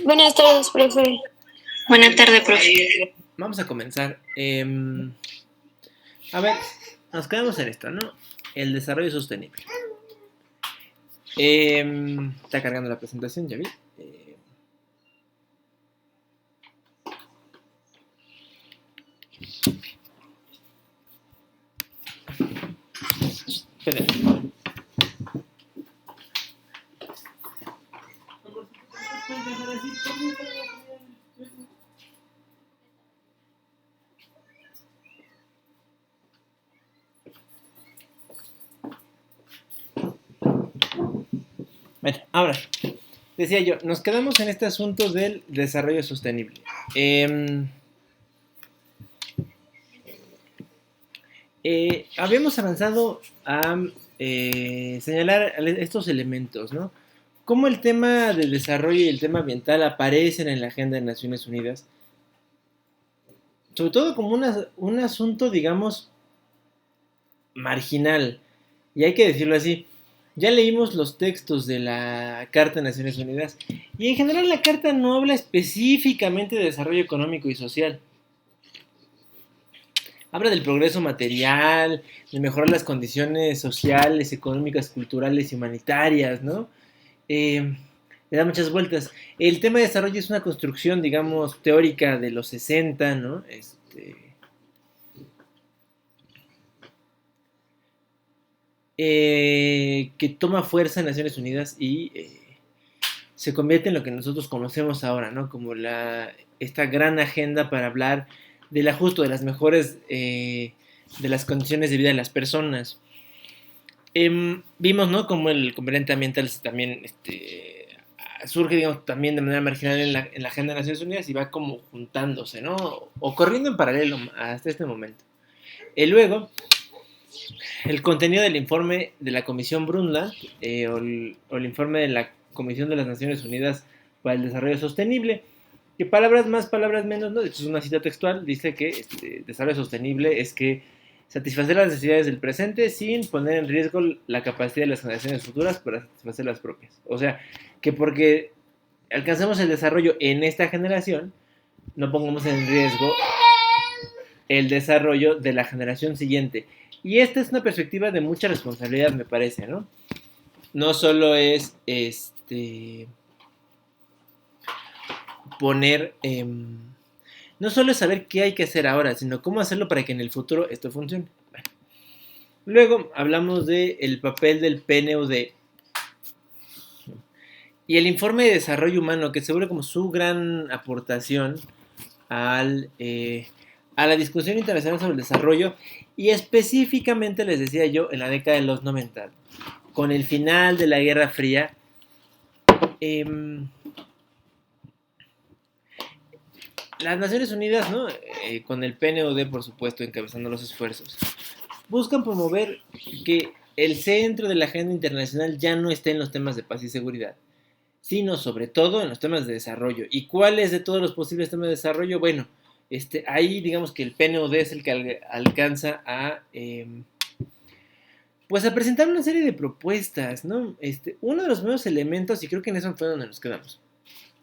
Buenas tardes, profe. Buenas tardes, profe. Vamos a comenzar. A ver, nos quedamos en esto, ¿no? El desarrollo sostenible. Está cargando la presentación, ya vi. Esperen. Bueno, ahora, decía yo, nos quedamos en este asunto del desarrollo sostenible. Habíamos avanzado a señalar estos elementos, ¿no? Cómo el tema del desarrollo y el tema ambiental aparecen en la Agenda de Naciones Unidas, sobre todo como un asunto, digamos, marginal, y hay que decirlo así. Ya leímos los textos de la Carta de Naciones Unidas y en general la Carta no habla específicamente de desarrollo económico y social. Habla del progreso material, de mejorar las condiciones sociales, económicas, culturales y humanitarias, ¿no? Le da muchas vueltas. El tema de desarrollo es una construcción, digamos, teórica de los 60, ¿no? Que toma fuerza en Naciones Unidas y se convierte en lo que nosotros conocemos ahora, ¿no? Como esta gran agenda para hablar del ajuste, de las mejores, de las condiciones de vida de las personas. Vimos, ¿no? Como el componente ambiental también surge, digamos, también de manera marginal en la agenda de Naciones Unidas y va como juntándose, ¿no? O corriendo en paralelo hasta este momento. Luego, el contenido del informe de la Comisión Brundtland o el informe de la Comisión de las Naciones Unidas para el Desarrollo Sostenible, que palabras más, palabras menos, ¿no? De hecho es una cita textual, dice que desarrollo sostenible es que satisfacer las necesidades del presente sin poner en riesgo la capacidad de las generaciones futuras para satisfacer las propias. O sea, que porque alcancemos el desarrollo en esta generación, no pongamos en riesgo el desarrollo de la generación siguiente. Y esta es una perspectiva de mucha responsabilidad, me parece, ¿no? No solo es poner, no solo es saber qué hay que hacer ahora, sino cómo hacerlo para que en el futuro esto funcione. Bueno. Luego hablamos del papel del PNUD y el informe de desarrollo humano, que se vuelve como su gran aportación a la discusión internacional sobre el desarrollo y específicamente, les decía yo, en la década de los 90, con el final de la Guerra Fría, las Naciones Unidas, ¿no? Con el PNUD, por supuesto, encabezando los esfuerzos, buscan promover que el centro de la agenda internacional ya no esté en los temas de paz y seguridad, sino sobre todo en los temas de desarrollo. ¿Y cuáles de todos los posibles temas de desarrollo? Bueno, ahí digamos que el PNUD es el que alcanza pues a presentar una serie de propuestas, ¿no? Uno de los nuevos elementos, y creo que en eso fue donde nos quedamos,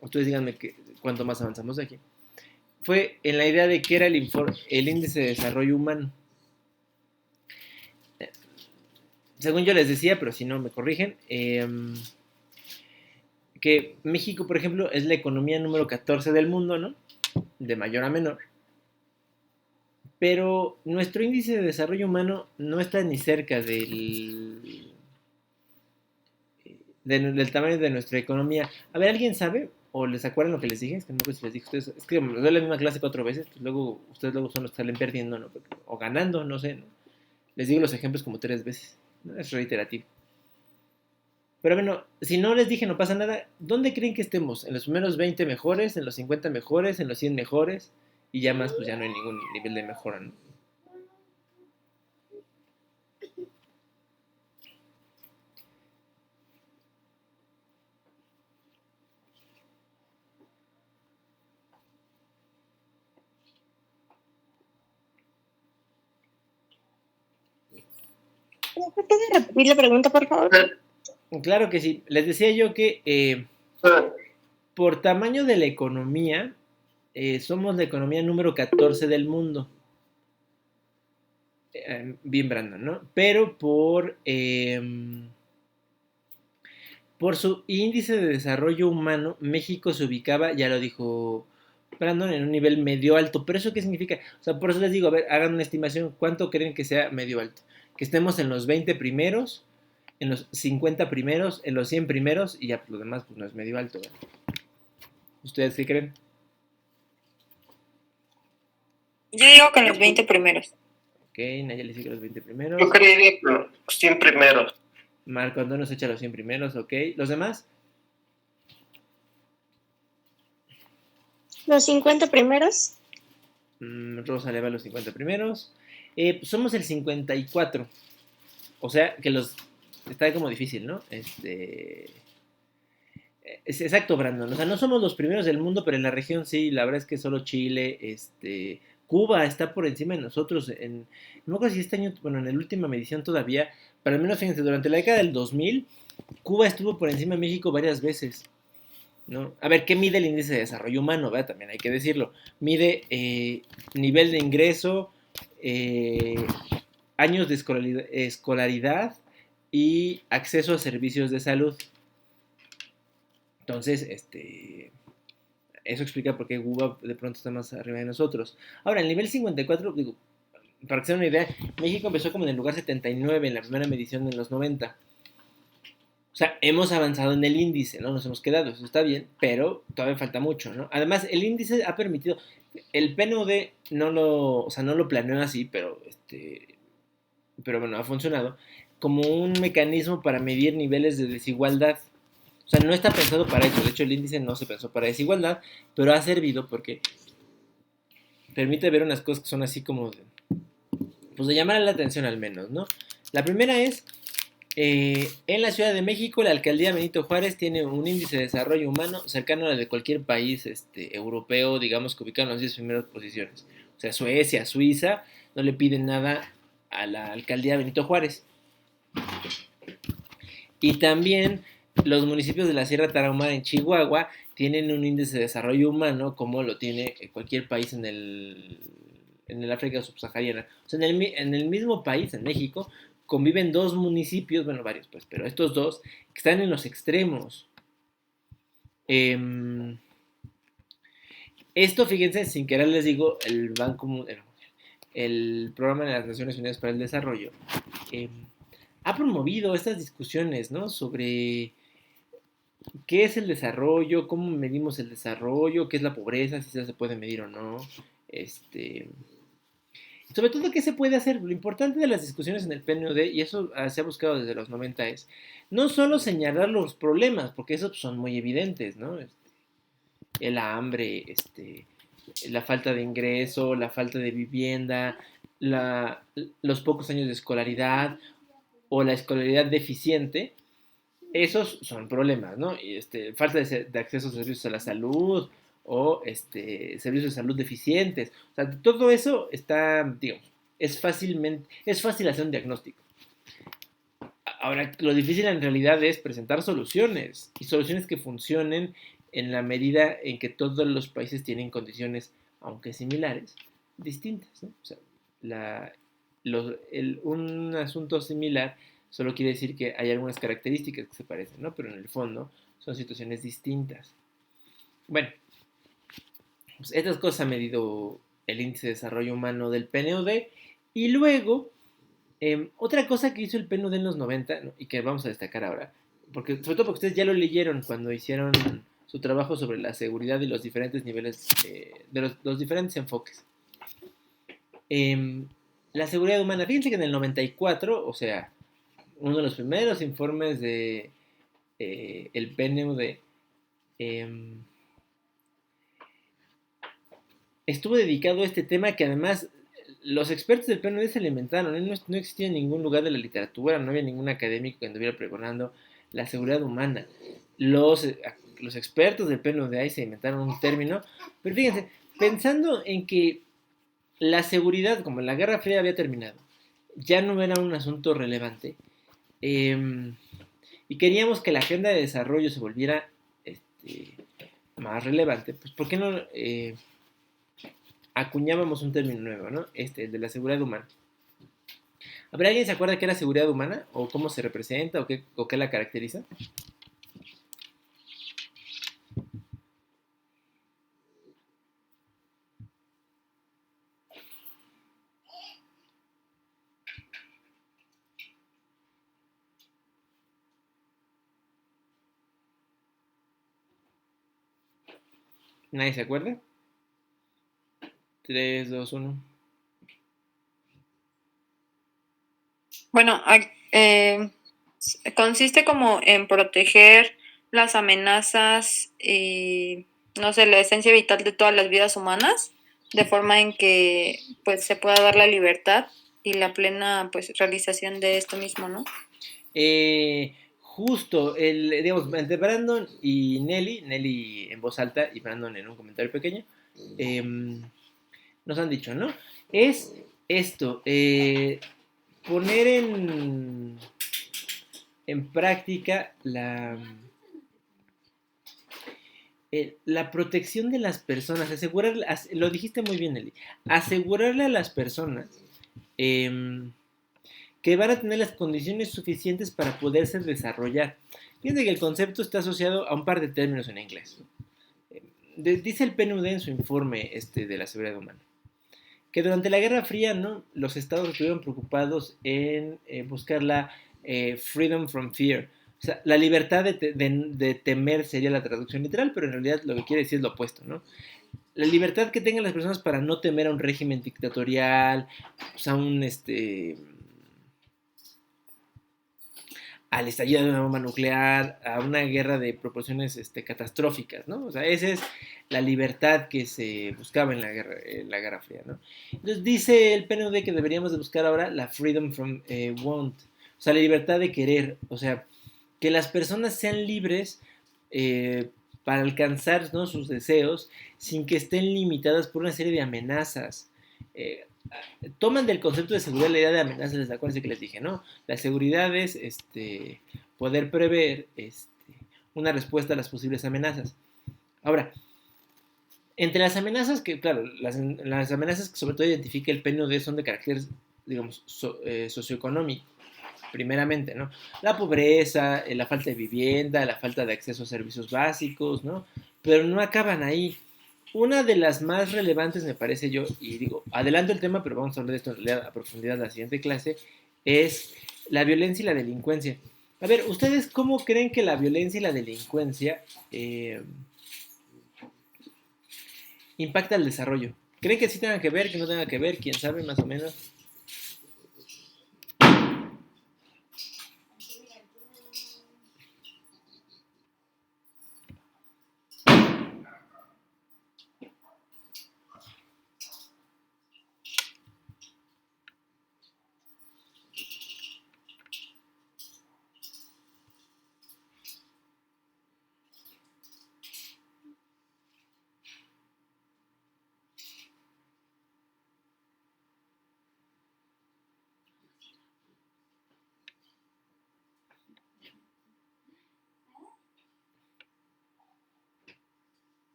ustedes díganme cuánto más avanzamos de aquí, fue en la idea de que era el índice de desarrollo humano. Según yo les decía, pero si no me corrigen, que México, por ejemplo, es la economía número 14 del mundo, ¿no? De mayor a menor. Pero nuestro índice de desarrollo humano no está ni cerca del tamaño de nuestra economía. A ver, ¿alguien sabe? ¿O les acuerdan lo que les dije? Es que no sé si les dije a ustedes. Es que me doy la misma clase 4 veces, pues luego ustedes luego son los que salen perdiendo, ¿no? O ganando, no sé, ¿no? Les digo los ejemplos como 3 veces, ¿no? Es reiterativo. Pero bueno, si no les dije no pasa nada, ¿dónde creen que estemos? ¿En los primeros 20 mejores? ¿En los 50 mejores? ¿En los 100 mejores? Y ya más, pues ya no hay ningún nivel de mejora, ¿no? ¿Puede repetir la pregunta, por favor? Claro que sí. Les decía yo que por tamaño de la economía, somos la economía número 14 del mundo. Bien, Brandon, ¿no? Pero por su índice de desarrollo humano, México se ubicaba, ya lo dijo Brandon, en un nivel medio alto. ¿Pero eso qué significa? O sea, por eso les digo, a ver, hagan una estimación, ¿cuánto creen que sea medio alto? Que estemos en los 20 primeros, en los 50 primeros, en los 100 primeros, y ya pues, lo demás pues no es medio alto, ¿verdad? ¿Ustedes qué creen? Yo digo que en los 20 primeros. Ok, Nayeli sigue los 20 primeros. Yo creería que los 100 primeros. Marco Antonio se echa los 100 primeros, ok. ¿Los demás? Los 50 primeros. Rosa le va a los 50 primeros. Somos el 54. O sea, que los... Está como difícil, ¿no? Es exacto, Brandon. O sea, no somos los primeros del mundo, pero en la región sí. La verdad es que solo Chile, Cuba está por encima de nosotros. No me acuerdo si este año, bueno, en la última medición todavía, pero al menos fíjense, durante la década del 2000, Cuba estuvo por encima de México varias veces, ¿no? A ver, ¿qué mide el índice de desarrollo humano? ¿Verdad? También hay que decirlo. Mide nivel de ingreso, años de escolaridad y acceso a servicios de salud. Entonces, eso explica por qué Cuba de pronto está más arriba de nosotros. Ahora, el nivel 54, digo, para que se den una idea, México empezó como en el lugar 79 en la primera medición de los 90. O sea, hemos avanzado en el índice, ¿no? Nos hemos quedado, eso está bien, pero todavía falta mucho, ¿no? Además, el índice ha permitido, el PNUD o sea, no lo planeó así, pero bueno, ha funcionado como un mecanismo para medir niveles de desigualdad. O sea, no está pensado para eso. De hecho, el índice no se pensó para desigualdad, pero ha servido porque permite ver unas cosas que son así como pues de llamar la atención al menos, ¿no? La primera es, en la Ciudad de México, la alcaldía Benito Juárez tiene un índice de desarrollo humano cercano a la de cualquier país europeo, digamos que ubicado en las 10 primeras posiciones. O sea, Suecia, Suiza, no le piden nada a la alcaldía Benito Juárez. Y también los municipios de la Sierra Tarahumara en Chihuahua tienen un índice de desarrollo humano como lo tiene cualquier país en el África subsahariana. O sea, en el mismo país, en México, conviven dos municipios, bueno, varios pues, pero estos dos que están en los extremos. Esto, fíjense, sin querer les digo, el Programa de las Naciones Unidas para el Desarrollo ha promovido estas discusiones, ¿no? Sobre qué es el desarrollo, cómo medimos el desarrollo, qué es la pobreza, si se puede medir o no. Sobre todo, ¿qué se puede hacer? Lo importante de las discusiones en el PNUD, y eso se ha buscado desde los 90, es no solo señalar los problemas, porque esos son muy evidentes, ¿no? El hambre, la falta de ingreso, la falta de vivienda, los pocos años de escolaridad o la escolaridad deficiente, esos son problemas, ¿no? Y, falta de acceso a servicios a la salud o servicios de salud deficientes. O sea, todo eso está, digamos, es fácil hacer un diagnóstico. Ahora, lo difícil en realidad es presentar soluciones y soluciones que funcionen en la medida en que todos los países tienen condiciones, aunque similares, distintas, ¿no? O sea, un asunto similar solo quiere decir que hay algunas características que se parecen, ¿no? Pero en el fondo son situaciones distintas. Bueno, pues estas cosas ha medido el índice de desarrollo humano del PNUD y luego otra cosa que hizo el PNUD en los 90, ¿no? Y que vamos a destacar ahora, sobre todo porque ustedes ya lo leyeron cuando hicieron su trabajo sobre la seguridad y los diferentes niveles, de los diferentes enfoques. La seguridad humana, fíjense que en el 94, o sea, uno de los primeros informes de el PNUD estuvo dedicado a este tema que además los expertos del PNUD se le inventaron, no existía en ningún lugar de la literatura, no había ningún académico que anduviera pregonando la seguridad humana. Los expertos del PNUD ahí se inventaron un término, pero fíjense, pensando en que la seguridad, como la Guerra Fría había terminado, ya no era un asunto relevante, y queríamos que la agenda de desarrollo se volviera más relevante, pues ¿por qué no acuñábamos un término nuevo, ¿no? El de la seguridad humana. ¿Habrá alguien se acuerda qué es la seguridad humana? ¿O cómo se representa? ¿O qué la caracteriza? ¿Nadie se acuerda? 3, 2, 1. Bueno, consiste como en proteger las amenazas y, no sé, la esencia vital de todas las vidas humanas, de forma en que pues se pueda dar la libertad y la plena pues realización de esto mismo, ¿no? Justo, digamos, entre Brandon y Nelly en voz alta y Brandon en un comentario pequeño, nos han dicho, ¿no? Es esto, poner en práctica la protección de las personas, lo dijiste muy bien, Nelly, asegurarle a las personas que van a tener las condiciones suficientes para poderse desarrollar. Fíjense que el concepto está asociado a un par de términos en inglés. Dice el PNUD en su informe de la seguridad humana que durante la Guerra Fría, ¿no?, los estados estuvieron preocupados en buscar la freedom from fear. O sea, la libertad de temer sería la traducción literal, pero en realidad lo que quiere decir es lo opuesto, ¿no? La libertad que tengan las personas para no temer a un régimen dictatorial, pues a al estallido de una bomba nuclear, a una guerra de proporciones catastróficas, ¿no? O sea, esa es la libertad que se buscaba en la Guerra Fría, ¿no? Entonces dice el PNUD que deberíamos de buscar ahora la freedom from want, o sea, la libertad de querer, o sea, que las personas sean libres para alcanzar, ¿no?, sus deseos sin que estén limitadas por una serie de amenazas. Toman del concepto de seguridad la idea de amenazas, les acuerdan que les dije, ¿no? La seguridad es poder prever una respuesta a las posibles amenazas. Ahora, entre las amenazas que, claro, las amenazas que sobre todo identifica el PNUD son de carácter, digamos, socioeconómico, primeramente, ¿no? La pobreza, la falta de vivienda, la falta de acceso a servicios básicos, ¿no? Pero no acaban ahí. Una de las más relevantes, me parece yo, y digo, adelanto el tema, pero vamos a hablar de esto en realidad a profundidad en la siguiente clase, es la violencia y la delincuencia. A ver, ¿ustedes cómo creen que la violencia y la delincuencia impacta el desarrollo? ¿Creen que sí tengan que ver, que no tengan que ver? ¿Quién sabe más o menos?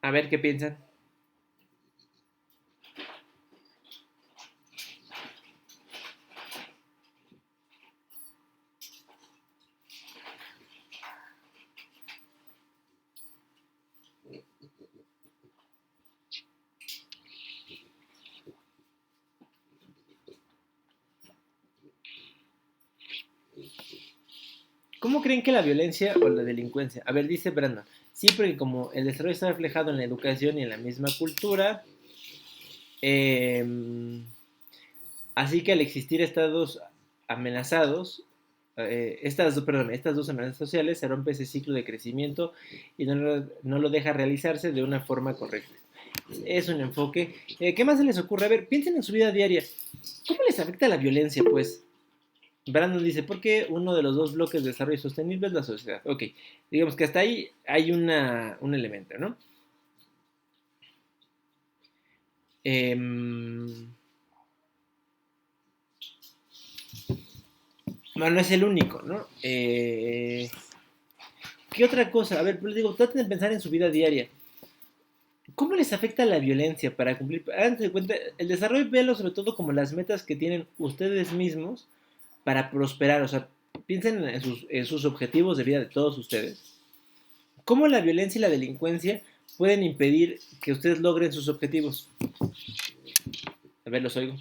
A ver qué piensan. ¿Cómo creen que la violencia o la delincuencia? A ver, dice Brandon. Sí, porque como el desarrollo está reflejado en la educación y en la misma cultura, así que al existir estados amenazados, estas dos amenazas sociales, se rompe ese ciclo de crecimiento y no lo deja realizarse de una forma correcta. Es un enfoque. ¿Qué más se les ocurre? A ver, piensen en su vida diaria. ¿Cómo les afecta la violencia, pues? Brandon dice, ¿por qué uno de los dos bloques de desarrollo sostenible es la sociedad? Ok, digamos que hasta ahí hay un elemento, ¿no? Bueno, no es el único, ¿no? ¿Qué otra cosa? A ver, les digo, traten de pensar en su vida diaria. ¿Cómo les afecta la violencia para cumplir? Háganse de cuenta, el desarrollo, véalo sobre todo como las metas que tienen ustedes mismos para prosperar. O sea, piensen en sus objetivos de vida de todos ustedes. ¿Cómo la violencia y la delincuencia pueden impedir que ustedes logren sus objetivos? A ver, los oigo.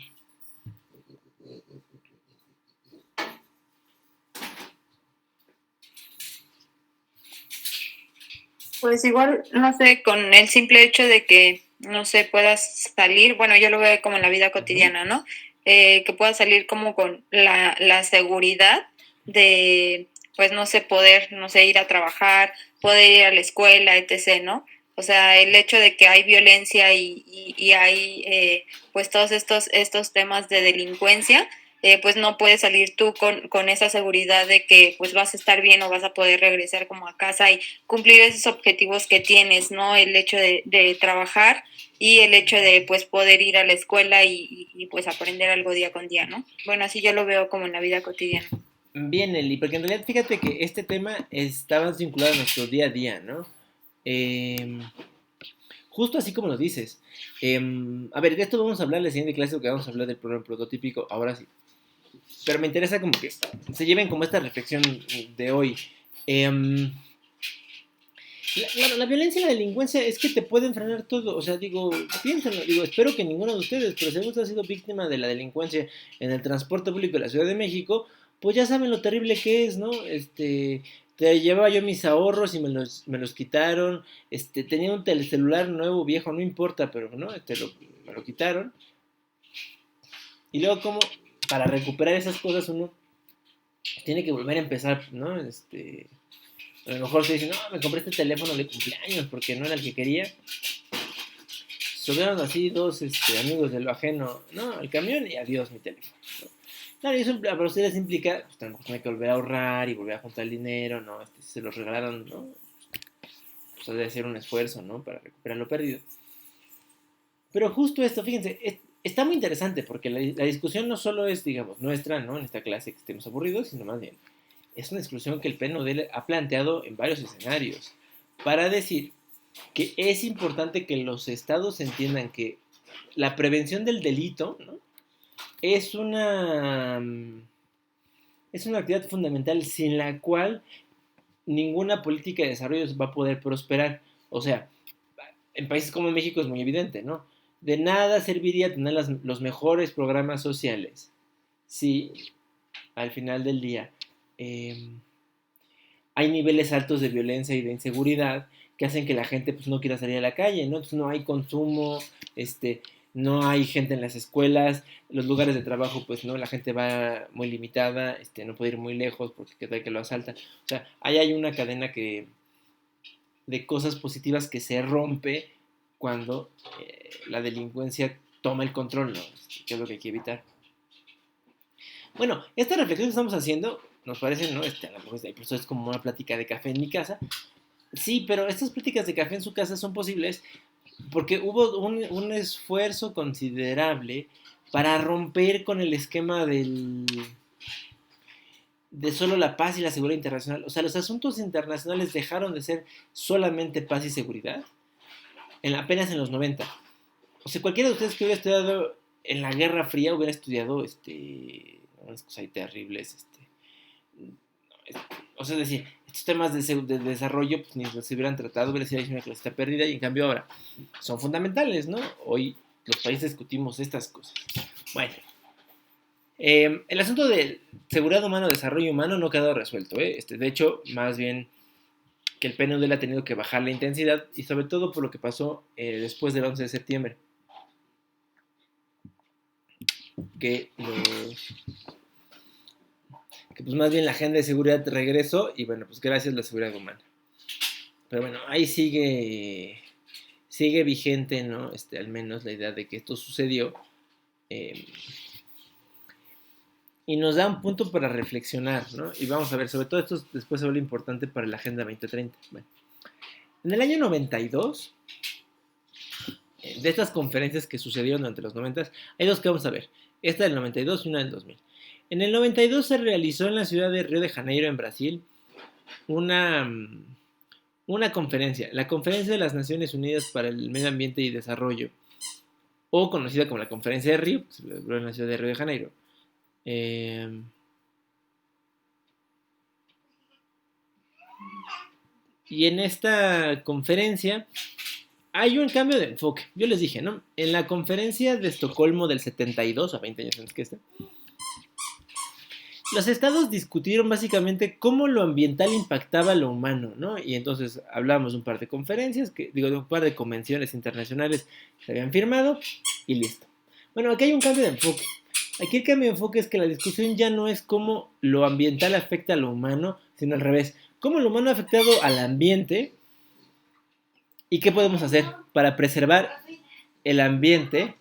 Pues igual, no sé, con el simple hecho de que, no sé, puedas salir, bueno, yo lo veo como en la vida cotidiana, ¿no? Que puedas salir como con la seguridad de, pues, no sé, poder, no sé, ir a trabajar, poder ir a la escuela, etc., ¿no? O sea, el hecho de que hay violencia y hay, pues, todos estos temas de delincuencia, pues no puedes salir tú con esa seguridad de que pues vas a estar bien o vas a poder regresar como a casa y cumplir esos objetivos que tienes, ¿no? El hecho de trabajar y el hecho de pues poder ir a la escuela pues aprender algo día con día, ¿no? Bueno, así yo lo veo como en la vida cotidiana. Bien, Eli, porque en realidad fíjate que este tema está vinculado a nuestro día a día, ¿no? Eh, Justo así como lo dices. A ver, de esto vamos a hablar en la siguiente clase, porque vamos a hablar del programa prototípico, ahora sí. Pero me interesa como que se lleven como esta reflexión de hoy. La violencia y la delincuencia es que te pueden frenar todo. O sea, digo, piénsenlo. Digo, espero que ninguno de ustedes, pero si alguno ha sido víctima de la delincuencia en el transporte público de la Ciudad de México, pues ya saben lo terrible que es, ¿no? Te llevaba yo mis ahorros y me los quitaron. Tenía un telecelular nuevo, viejo, no importa, pero no, me lo quitaron. Y luego, como para recuperar esas cosas, uno tiene que volver a empezar, ¿no? A lo mejor se dice, no, me compré este teléfono de cumpleaños porque no era el que quería. Subieron así dos amigos de lo ajeno, ¿no? Al camión y adiós mi teléfono. ¿No? Claro, y eso para ustedes implica, pues a lo mejor tienen que volver a ahorrar y volver a juntar el dinero, ¿no? Si se los regalaron, ¿no? Pues debe hacer un esfuerzo, ¿no? Para recuperar lo perdido. Pero justo esto, fíjense, está muy interesante porque la discusión no solo es, digamos, nuestra, ¿no? En esta clase que estemos aburridos, sino más bien es una discusión que el PNUD ha planteado en varios escenarios para decir que es importante que los estados entiendan que la prevención del delito, ¿no? es una actividad fundamental sin la cual ninguna política de desarrollo va a poder prosperar. O sea, en países como México es muy evidente, ¿no? De nada serviría tener los mejores programas sociales si al final del día hay niveles altos de violencia y de inseguridad que hacen que la gente pues no quiera salir a la calle, ¿no? Entonces no hay consumo, no hay gente en las escuelas, los lugares de trabajo pues no, la gente va muy limitada, no puede ir muy lejos porque qué tal que lo asaltan. O sea, ahí hay una cadena de cosas positivas que se rompe cuando la delincuencia toma el control, ¿no? Que es lo que hay que evitar. Bueno, esta reflexión que estamos haciendo nos parece, ¿no? A lo mejor incluso es como una plática de café en mi casa. Sí, pero estas pláticas de café en su casa son posibles porque hubo un esfuerzo considerable para romper con el esquema de solo la paz y la seguridad internacional. O sea, los asuntos internacionales dejaron de ser solamente paz y seguridad apenas en los 90. O sea, cualquiera de ustedes que hubiera estudiado en la Guerra Fría hubiera estudiado unas cosas ahí terribles, o sea, es decir, estos temas de desarrollo pues ni se hubieran tratado, hubiera sido una clase perdida, y en cambio ahora son fundamentales, ¿no? Hoy los países discutimos estas cosas. Bueno, el asunto de seguridad humana o desarrollo humano no ha quedado resuelto, ¿eh? De hecho, más bien que el PNUD ha tenido que bajar la intensidad y sobre todo por lo que pasó después del 11 de septiembre. Que pues más bien la agenda de seguridad regresó y bueno, pues gracias a la seguridad humana. Pero bueno, ahí sigue vigente, ¿no? Al menos la idea de que esto sucedió. Y nos da un punto para reflexionar, ¿no? Y vamos a ver, sobre todo esto después se vuelve importante para la Agenda 2030. Bueno, en el año 92, de estas conferencias que sucedieron durante los 90, hay dos que vamos a ver. Esta del 92 y una del 2000. En el 92 se realizó en la ciudad de Río de Janeiro, en Brasil, una una conferencia, la Conferencia de las Naciones Unidas para el Medio Ambiente y Desarrollo, o conocida como la Conferencia de Río, que se celebró en la ciudad de Río de Janeiro. Y en esta conferencia hay un cambio de enfoque. Yo les dije, ¿no? En la conferencia de Estocolmo del 72, a 20 años antes que esta, los estados discutieron básicamente cómo lo ambiental impactaba a lo humano, ¿no? Y entonces hablamos de un par de conferencias, de un par de convenciones internacionales que se habían firmado y listo. Bueno, aquí hay un cambio de enfoque. Aquí el cambio de enfoque es que la discusión ya no es cómo lo ambiental afecta a lo humano, sino al revés. Cómo lo humano ha afectado al ambiente y qué podemos hacer para preservar el ambiente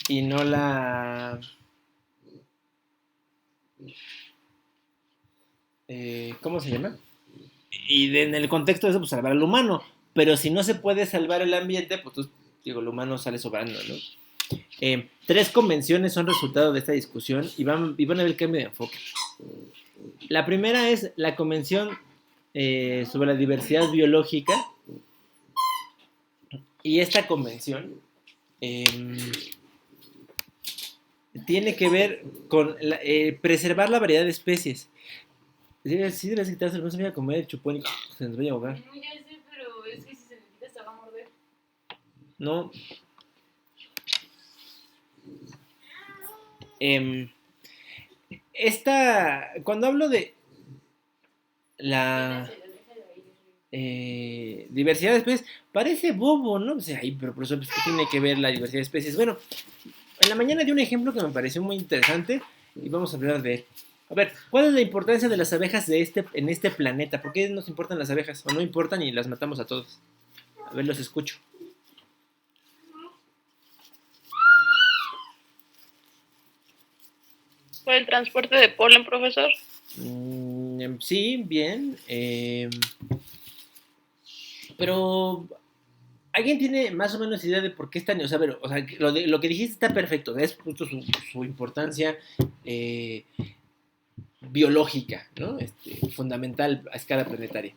y no la... ¿cómo se llama? Y en el contexto de eso, pues salvar al humano. Pero si no se puede salvar el ambiente, pues digo, el humano sale sobrando, ¿no? 3 convenciones son resultado de esta discusión y van a ver el cambio de enfoque. La primera es la Convención sobre la Diversidad Biológica. Y esta convención tiene que ver con preservar la variedad de especies. Sí, debes quitarse, no se vaya a comer el chupón y se nos vaya a ahogar. No, ya sé, pero es que si se le quita se va a morder. No. Cuando hablo de la diversidad de especies, parece bobo, ¿no? O sea, pero por eso, pues, ¿qué tiene que ver la diversidad de especies? Bueno, en la mañana di un ejemplo que me pareció muy interesante y vamos a hablar de él. A ver, ¿cuál es la importancia de las abejas en este planeta? ¿Por qué nos importan las abejas? ¿O no importan y las matamos a todos? A ver, los escucho. ¿Por el transporte de polen, profesor? Sí, bien. Pero ¿alguien tiene más o menos idea de por qué están? O sea, lo que dijiste está perfecto. Es justo su importancia biológica, ¿no? Fundamental a escala planetaria.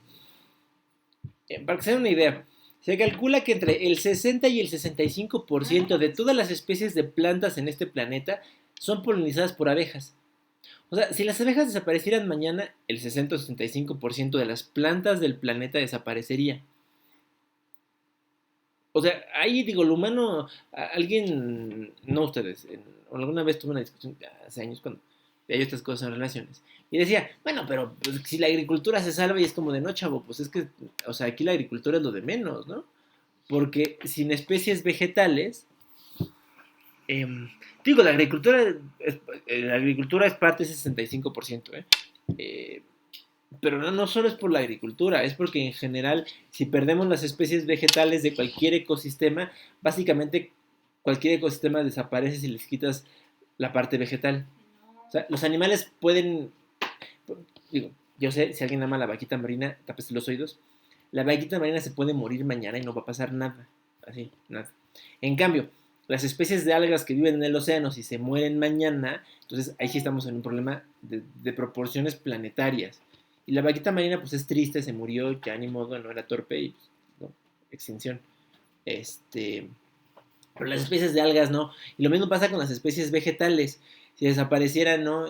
Para que se den una idea, se calcula que entre el 60 y el 65% de todas las especies de plantas en este planeta son polinizadas por abejas. O sea, si las abejas desaparecieran mañana, el 60 o 65% de las plantas del planeta desaparecería. O sea, ahí digo, lo humano, alguien, no ustedes, alguna vez tuve una discusión hace años cuando veía estas cosas en relaciones. Y decía, bueno, pero pues, si la agricultura se salva y es como de no, chavo, pues es que, o sea, aquí la agricultura es lo de menos, ¿no? Porque sin especies vegetales, digo, la agricultura es parte de ese 65%, pero no solo es por la agricultura, es porque en general, si perdemos las especies vegetales de cualquier ecosistema, básicamente cualquier ecosistema desaparece si les quitas la parte vegetal. O sea, los animales pueden, digo, yo sé, si alguien ama la vaquita marina, tápese los oídos, la vaquita marina se puede morir mañana y no va a pasar nada, así, nada. En cambio, las especies de algas que viven en el océano, si se mueren mañana, entonces ahí sí estamos en un problema de proporciones planetarias. Y la vaquita marina, pues es triste, se murió, ya ni modo, no era torpe y, pues, no, extinción. Pero las especies de algas no. Y lo mismo pasa con las especies vegetales. Si desaparecieran, ¿no?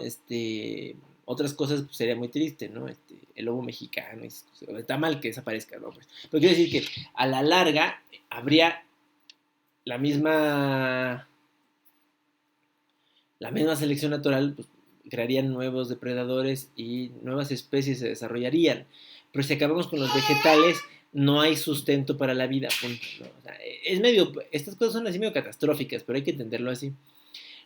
Otras cosas, pues sería muy triste, ¿no? El lobo mexicano, está mal que desaparezca, ¿no? Pues, pero quiero decir que a la larga habría la misma selección natural, pues crearían nuevos depredadores y nuevas especies se desarrollarían. Pero si acabamos con los vegetales, no hay sustento para la vida, punto, ¿no? O sea, estas cosas son así medio catastróficas, pero hay que entenderlo así.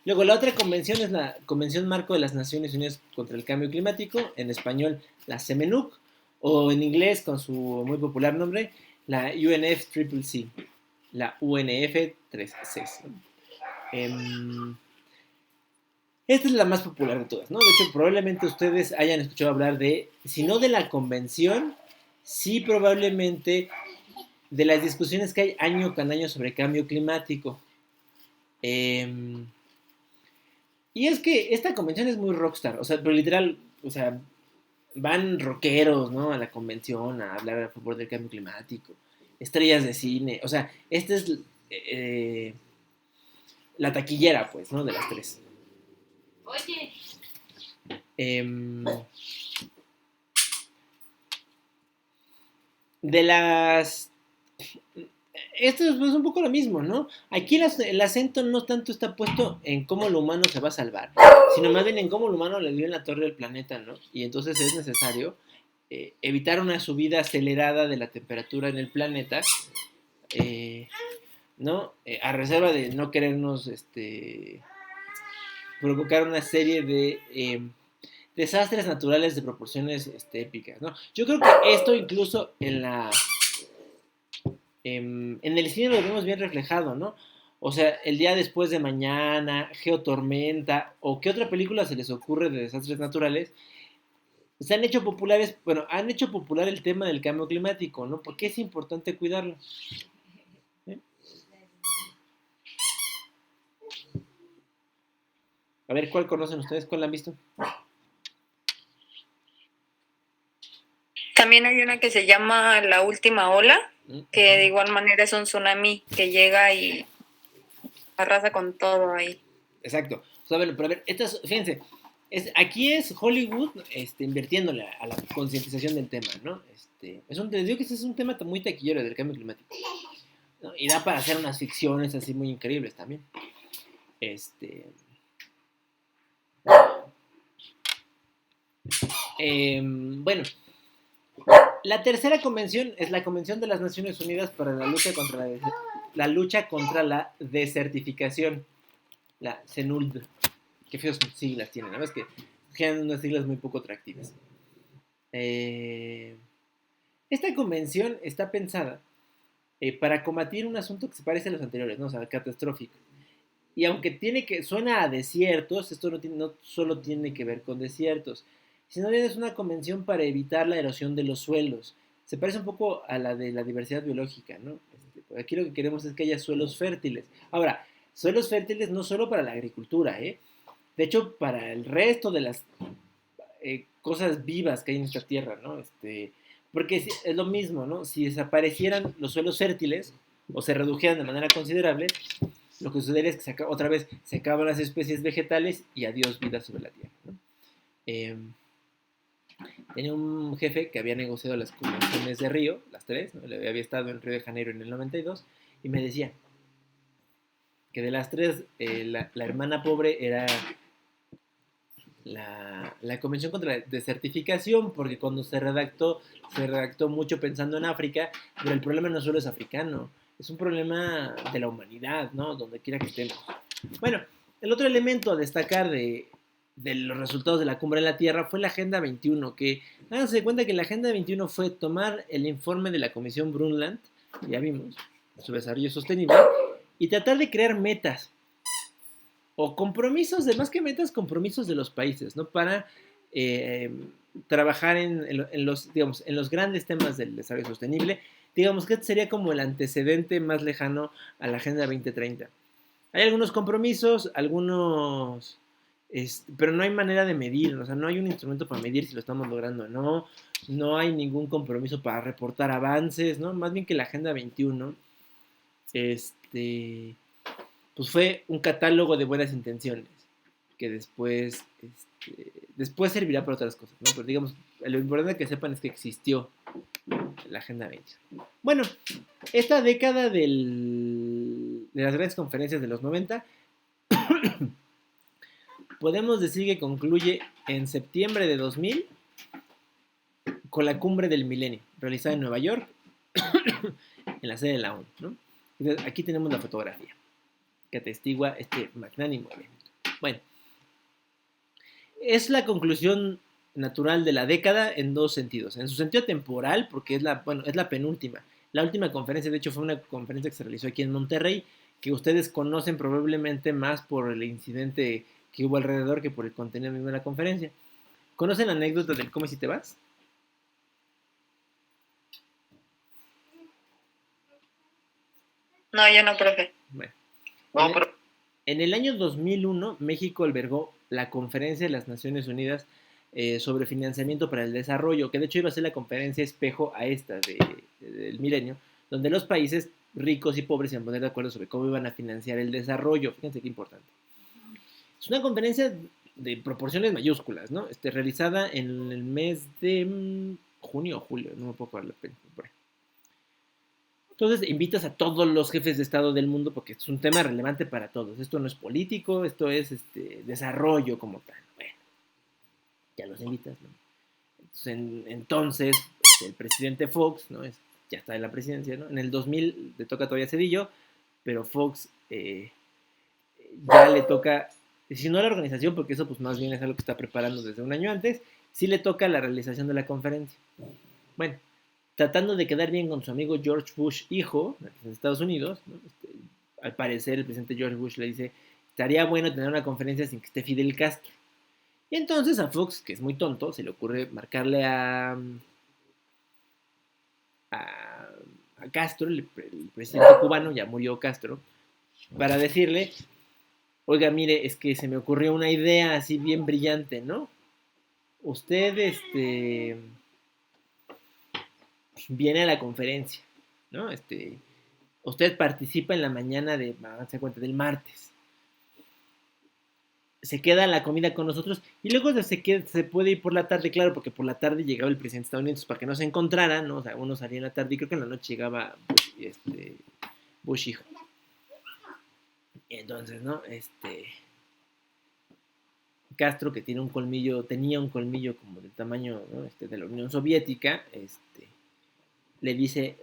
Luego, la otra convención es la Convención Marco de las Naciones Unidas contra el Cambio Climático, en español la CMNUC, o en inglés, con su muy popular nombre, la UNFCCC, la UNF3C. Esta es la más popular de todas, ¿no? De hecho, probablemente ustedes hayan escuchado hablar si no de la convención, sí probablemente de las discusiones que hay año con año sobre cambio climático. Y es que esta convención es muy rockstar, o sea, pero literal, o sea, van rockeros, ¿no? A la convención a hablar a favor del cambio climático, estrellas de cine, o sea, esta es la taquillera, pues, ¿no? De las tres. Oye, Em, de las... Esto es pues, un poco lo mismo, ¿no? Aquí el acento no tanto está puesto en cómo lo humano se va a salvar, sino más bien en cómo lo humano le dio en la torre del planeta, ¿no? Y entonces es necesario evitar una subida acelerada de la temperatura en el planeta, ¿no? A reserva de no querernos provocar una serie de desastres naturales de proporciones épicas, ¿no? Yo creo que esto incluso en el cine lo vemos bien reflejado, ¿no? O sea, El día después de mañana, Geotormenta, o qué otra película se les ocurre de desastres naturales, se han hecho populares, bueno, han hecho popular el tema del cambio climático, ¿no? Porque es importante cuidarlo. ¿Eh? A ver, ¿cuál conocen ustedes? ¿Cuál la han visto? También hay una que se llama La Última Ola, que de igual manera es un tsunami que llega y arrasa con todo ahí. Exacto. O sea, pero a ver, fíjense, aquí es Hollywood invirtiéndole a la concientización del tema, ¿no? Les digo que ese es un tema muy taquillero del cambio climático, ¿no? Y da para hacer unas ficciones así muy increíbles también. Bueno, la tercera convención es la Convención de las Naciones Unidas para la lucha contra la desertificación, la CENULD. Qué feos siglas tienen, ¿no? Es que generan unas siglas muy poco atractivas. Esta convención está pensada para combatir un asunto que se parece a los anteriores, ¿no? O sea, catastrófico. Y aunque suena a desiertos, esto no solo tiene que ver con desiertos, sino que es una convención para evitar la erosión de los suelos. Se parece un poco a la de la diversidad biológica, ¿no? Aquí lo que queremos es que haya suelos fértiles. Ahora, suelos fértiles no solo para la agricultura, ¿eh? De hecho, para el resto de las cosas vivas que hay en esta tierra, ¿no? Porque es lo mismo, ¿no? Si desaparecieran los suelos fértiles o se redujeran de manera considerable, lo que sucedería es que otra vez se acaban las especies vegetales y adiós vida sobre la tierra, ¿no? Tenía un jefe que había negociado las convenciones de Río, las tres, ¿no? Le había estado en Río de Janeiro en el 92, y me decía que de las tres, la hermana pobre era la Convención contra la Desertificación, porque cuando se redactó mucho pensando en África, pero el problema no solo es africano, es un problema de la humanidad, ¿no? Donde quiera que estemos. Bueno, el otro elemento a destacar de los resultados de la Cumbre de la Tierra fue la Agenda 21, que háganse de cuenta que la Agenda 21 fue tomar el informe de la Comisión Brundtland, ya vimos, su desarrollo sostenible, y tratar de crear metas o compromisos, de más que metas, compromisos de los países, ¿no? Para trabajar en los grandes temas del desarrollo sostenible. Digamos que este sería como el antecedente más lejano a la Agenda 2030. Hay algunos compromisos, pero no hay manera de medir, o sea, no hay un instrumento para medir si lo estamos logrando o no, no hay ningún compromiso para reportar avances, ¿no? Más bien que la Agenda 21, pues fue un catálogo de buenas intenciones que después servirá para otras cosas, ¿no? Pero digamos, lo importante que sepan es que existió la Agenda 20. Bueno, esta década de las grandes conferencias de los 90 podemos decir que concluye en septiembre de 2000 con la Cumbre del Milenio, realizada en Nueva York, en la sede de la ONU, ¿no? Entonces, aquí tenemos la fotografía que atestigua este magnánimo evento. Bueno, es la conclusión natural de la década en dos sentidos. En su sentido temporal, porque es la penúltima. La última conferencia, de hecho, fue una conferencia que se realizó aquí en Monterrey, que ustedes conocen probablemente más por el incidente que hubo alrededor que por el contenido mismo de la conferencia. ¿Conocen la anécdota del cómo y si te vas? No, yo no, profe. Bueno. No, pero En el año 2001, México albergó la Conferencia de las Naciones Unidas sobre financiamiento para el desarrollo, que de hecho iba a ser la conferencia espejo a esta del milenio, donde los países ricos y pobres se iban a poner de acuerdo sobre cómo iban a financiar el desarrollo. Fíjense qué importante. Es una conferencia de proporciones mayúsculas, ¿no? Realizada en el mes de junio o julio, no me puedo acordar la pena. Entonces invitas a todos los jefes de Estado del mundo porque es un tema relevante para todos. Esto no es político, esto es desarrollo como tal. Bueno, ya los invitas, ¿no? Entonces el presidente Fox, ¿no? Ya está en la presidencia, ¿no? En el 2000 le toca todavía Cedillo, pero Fox ya le toca, si no a la organización, porque eso pues más bien es algo que está preparando desde un año antes, sí le toca la realización de la conferencia. Bueno, tratando de quedar bien con su amigo George Bush hijo, de Estados Unidos, ¿no? Al parecer el presidente George Bush le dice, estaría bueno tener una conferencia sin que esté Fidel Castro. Y entonces a Fox, que es muy tonto, se le ocurre marcarle a Castro, el presidente cubano, ya murió Castro, para decirle, oiga, mire, es que se me ocurrió una idea así bien brillante, ¿no? Usted, viene a la conferencia, ¿no? Usted participa en la mañana del martes. Se queda en la comida con nosotros y luego se puede ir por la tarde, claro, porque por la tarde llegaba el presidente de Estados Unidos para que no se encontraran, ¿no? O sea, uno salía en la tarde y creo que en la noche llegaba Bush hijo. Entonces, ¿no? Castro, que tenía un colmillo como del tamaño, ¿no? De la Unión Soviética, le dice,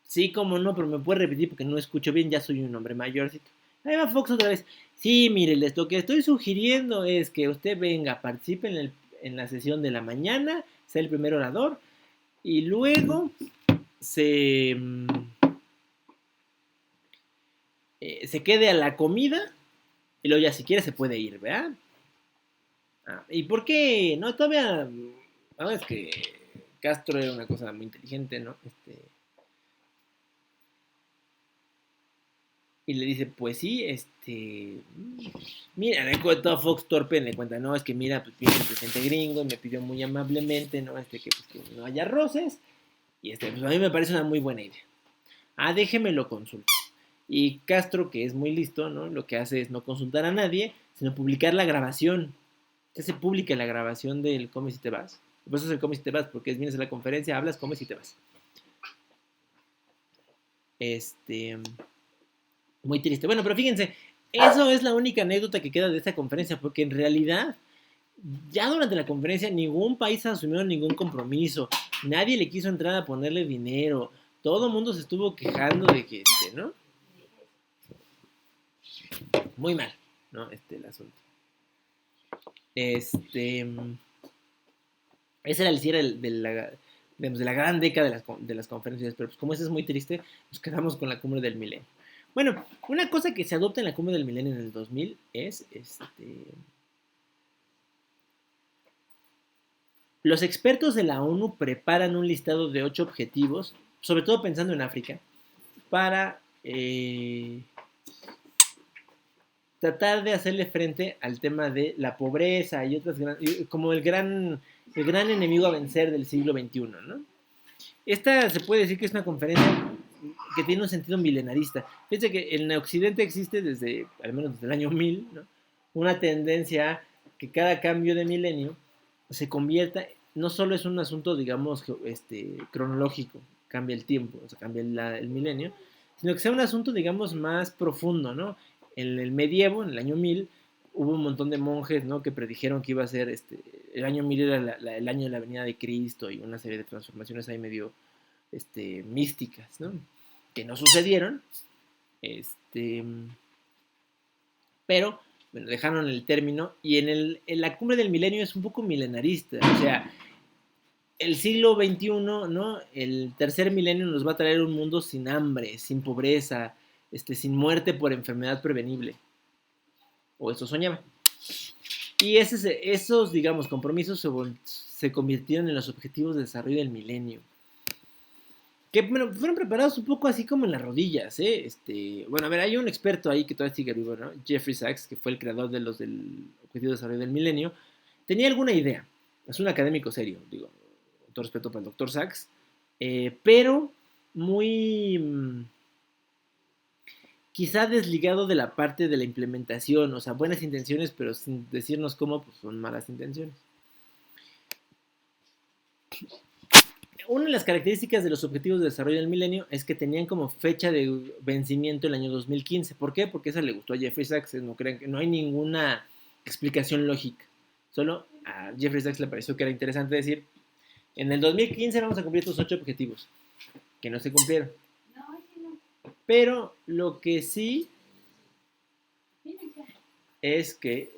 sí, como no, pero me puede repetir porque no escucho bien, ya soy un hombre mayorcito. Ahí va Fox otra vez. Sí, mire, lo que estoy sugiriendo es que usted venga, participe en la sesión de la mañana, sea el primer orador, y luego se quede a la comida, y luego ya si quiere se puede ir, ¿verdad? ¿Y por qué? No, todavía, no, es que Castro era una cosa muy inteligente, ¿no? Y le dice, pues sí, mira, le cuenta a Fox torpe, le cuenta, no, es que mira, pues viene el presidente gringo y me pidió muy amablemente, ¿no? Que no haya roces, y pues a mí me parece una muy buena idea. Déjeme lo consulto. Y Castro, que es muy listo, ¿no? Lo que hace es no consultar a nadie, sino publicar la grabación. Se publica la grabación del Comes y te vas. Por eso es el Comes y te vas, porque vienes a la conferencia, hablas, comes y te vas. Muy triste. Bueno, pero fíjense, eso es la única anécdota que queda de esta conferencia, porque en realidad, ya durante la conferencia, ningún país asumió ningún compromiso, nadie le quiso entrar a ponerle dinero, todo el mundo se estuvo quejando de que, ¿no? Muy mal, ¿no? El asunto. Ese era el cierre de la gran década de las conferencias, pero pues como eso es muy triste, nos quedamos con la cumbre del milenio. Bueno, una cosa que se adopta en la cumbre del milenio en el 2000 es los expertos de la ONU preparan un listado de 8 objetivos, sobre todo pensando en África, para tratar de hacerle frente al tema de la pobreza y otras como el gran enemigo a vencer del siglo XXI, ¿no? Esta se puede decir que es una conferencia que tiene un sentido milenarista. Fíjense que en Occidente existe al menos desde el año 1000, ¿no? Una tendencia a que cada cambio de milenio se convierta, no solo es un asunto, digamos, cronológico, cambia el tiempo, o sea, cambia el milenio, sino que sea un asunto, digamos, más profundo, ¿no? En el medievo, en el año 1000, hubo un montón de monjes, ¿no? Que predijeron que iba a ser, el año 1000 era el año de la venida de Cristo y una serie de transformaciones ahí medio, místicas, ¿no? Que no sucedieron, pero, bueno, dejaron el término, y en la cumbre del milenio es un poco milenarista, o sea, el siglo XXI, ¿no? El tercer milenio nos va a traer un mundo sin hambre, sin pobreza, sin muerte por enfermedad prevenible, o eso soñaba. Y esos, digamos, compromisos se convirtieron en los objetivos de desarrollo del milenio, que bueno, fueron preparados un poco así como en las rodillas, ¿eh? Bueno, a ver, hay un experto ahí que todavía sigue vivo, ¿no? Jeffrey Sachs, que fue el creador del Objetivo de Desarrollo del Milenio. tenía alguna idea. Es un académico serio, digo, con todo respeto para el doctor Sachs, pero muy quizá desligado de la parte de la implementación, o sea, buenas intenciones, pero sin decirnos cómo, pues son malas intenciones. Una de las características de los objetivos de desarrollo del milenio es que tenían como fecha de vencimiento el año 2015. ¿Por qué? Porque esa le gustó a Jeffrey Sachs. No crean que no hay ninguna explicación lógica. Solo a Jeffrey Sachs le pareció que era interesante decir, en el 2015 vamos a cumplir estos 8 objetivos, que no se cumplieron. Pero lo que sí es que